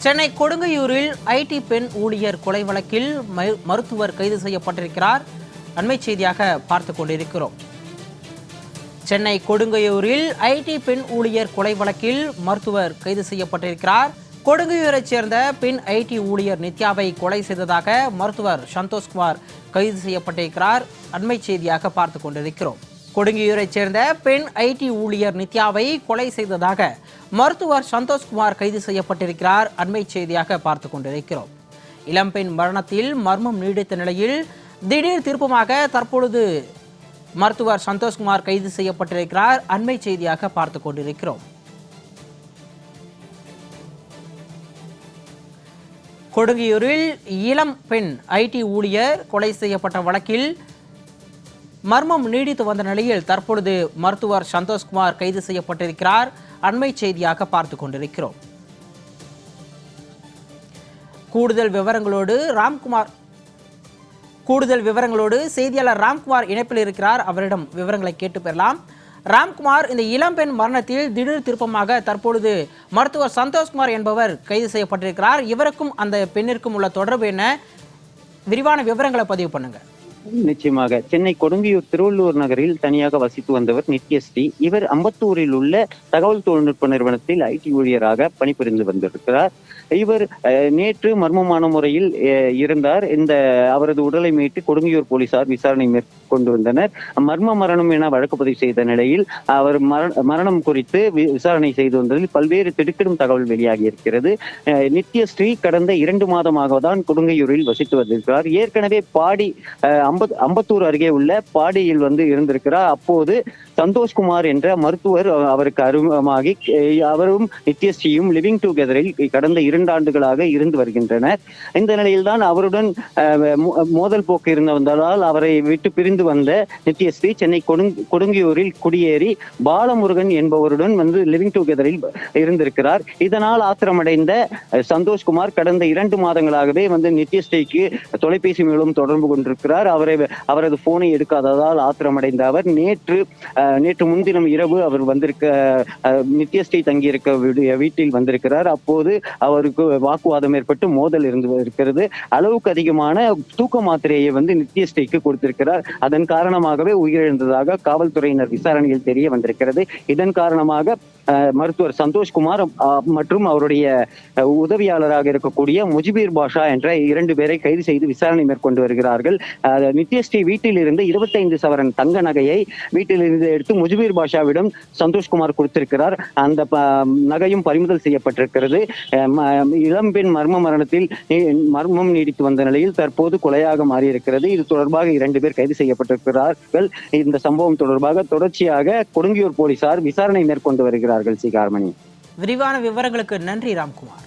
Chennai கொடுங்கையூரில் ID பெண் ஊழியர் கொலை வழக்கில் மருத்துவர் கைது செய்யப்பட்டிருக்கிறார். அண்மை செய்தியாக பார்த்து கொண்டிருக்கிறோம். சென்னை கொடுங்கையூரில் ஐடி பெண் ஊழியர் கொலை வழக்கில் மருத்துவர் கைது செய்யப்பட்டிருக்கிறார். கொடுங்கையூரைச் சேர்ந்த பெண் ஐடி ஊழியர் நித்யாவை கொலை செய்ததாக மருத்துவர் சந்தோஷ்குமார் கைது செய்யப்பட்டிருக்கிறார். அண்மை செய்தியாக பார்த்து கொண்டிருக்கிறோம். கொடுங்கையூரைச் சேர்ந்த பெண் ஐடி ஊழியர் நித்யாவை கொலை செய்ததாக மருத்துவர் சந்தோஷ்குமார் கைது செய்யப்பட்டிருக்கிறார். அண்மை செய்தியாக பார்த்து கொண்டிருக்கிறோம். இளம்பெண் மரணத்தில் மர்மம் நீடித்த நிலையில் திடீர் திருப்பமாக தற்பொழுது மருத்துவர் சந்தோஷ்குமார் கைது செய்யப்பட்டிருக்கிறார். அண்மை செய்தியாக பார்த்து கொண்டிருக்கிறோம். கொடுங்கையூரில் இளம் பெண் ஐடி ஊழியர் கொலை செய்யப்பட்ட வழக்கில் மர்மம் நீடித்து வந்த நிலையில் தற்பொழுது மருத்துவர் சந்தோஷ்குமார் கைது செய்யப்பட்டிருக்கிறார். அண்மை செய்தியாக பார்த்து கொண்டிருக்கிறோம். கூடுதல் விவரங்களோடு செய்தியாளர் ராம்குமார் இணைப்பில் இருக்கிறார். அவரிடம் விவரங்களை கேட்டு பெறலாம். ராம்குமார், இந்த இளம்பெண் மரணத்தில் திடீர் திருப்பமாக தற்பொழுது மருத்துவர் சந்தோஷ்குமார் என்பவர் கைது செய்யப்பட்டிருக்கிறார். இவருக்கும் அந்த பெண்ணிற்கும் உள்ள தொடர்பு என்ன? விரிவான விவரங்களை பதிவு பண்ணுங்க. நிச்சயமாக. சென்னை கொடுங்கையூர் திருவள்ளூர் நகரில் தனியாக வசித்து வந்தவர் நித்யஸ்ரீ. இவர் அம்பத்தூரில் உள்ள தகவல் தொழில்நுட்ப நிறுவனத்தில் ஐடி ஊழியராக பணிபுரிந்து வந்திருக்கிறார். இவர் நேற்று மர்மமான முறையில் இருந்தார். அவரது உடலை மீட்டு கொடுங்கையூர் போலீசார் விசாரணை மேற்கொண்டு வந்தனர். மர்ம மரணம் என வழக்கு பதிவு செய்த நிலையில் அவர் மரணம் குறித்து விசாரணை செய்து வந்ததில் பல்வேறு திடுக்கிடும் தகவல் வெளியாகி இருக்கிறது. நித்யஸ்ரீ கடந்த 2 மாதமாக தான் கொடுங்கையூரில் வசித்து வந்திருக்கிறார். ஏற்கனவே அம்பத்தூர் அருகே உள்ள பாடியில் இருந்திருக்கிறார். அப்போது சந்தோஷ்குமார் என்ற மருத்துவர் அவருக்கு அறிமுகமாகி அவரும் நித்யஸ்ரீயும் லிவிங் டுகெதரில் கடந்த 2 ஆண்டுகளாக இருந்து வருகின்றனர். இந்த நிலையில்தான் அவருடன் மோதல் போக்கு இருந்து வந்ததால் அவரை விட்டு பிரிந்து வந்த நித்யஸ்ரீ சென்னை கொடுங்கையூரில் குடியேறி பாலமுருகன் என்பவருடன் லிவிங் டுகெதரில் இருந்திருக்கிறார். இதனால் ஆத்திரமடைந்த சந்தோஷ்குமார் கடந்த 2 மாதங்களாகவே நித்யஸ்ரீக்கு தொலைபேசி மூலம் தொடர்பு கொண்டிருக்கிறார். அவரது போனை எடுக்காததால் ஆத்திரமடைந்த அவர் நேற்று முன்தினம் இரவு அவர் நித்யஸ்ரீ தங்கியிருக்க வீட்டில் வந்திருக்கிறார். அப்போது அவருக்கு வாக்குவாதம் ஏற்பட்டு மோதல் இருக்கிறது. அளவுக்கு அதிகமான தூக்க மாத்திரையை நித்யஸ்ரீக்கு கொடுத்திருக்கிறார். அதன் காரணமாகவே உயிரிழந்ததாக காவல்துறையினர் விசாரணையில் தெரிய வந்திருக்கிறது. இதன் காரணமாக மருத்துவர் சந்தோஷ்குமார் மற்றும் அவருடைய உதவியாளராக இருக்கக்கூடிய முஜிபீர் பாஷா என்ற 2 பேரை கைது செய்து விசாரணை மேற்கொண்டு வருகிறார்கள். நித்யஸ்ரீ வீட்டில் இருந்து 25 சவரன் தங்க நகையை வீட்டில் இருந்து எடுத்து முஜிபீர் பாஷாவிடம் சந்தோஷ்குமார் கொடுத்திருக்கிறார். அந்த நகையும் பறிமுதல் செய்யப்பட்டிருக்கிறது. இளம்பெண் மரணத்தில் மர்மம் நீடித்து வந்த நிலையில் தற்போது கொலையாக மாறியிருக்கிறது. இது தொடர்பாக 2 பேர் கைது செய்யப்பட்டிருக்கிறார்கள். இந்த சம்பவம் தொடர்பாக தொடர்ச்சியாக கொடுங்கையூர் போலீசார் விசாரணை மேற்கொண்டு வருகிறார்கள். சிகார்மணி, விரிவான விவரங்களுக்கு நன்றி ராம்குமார்.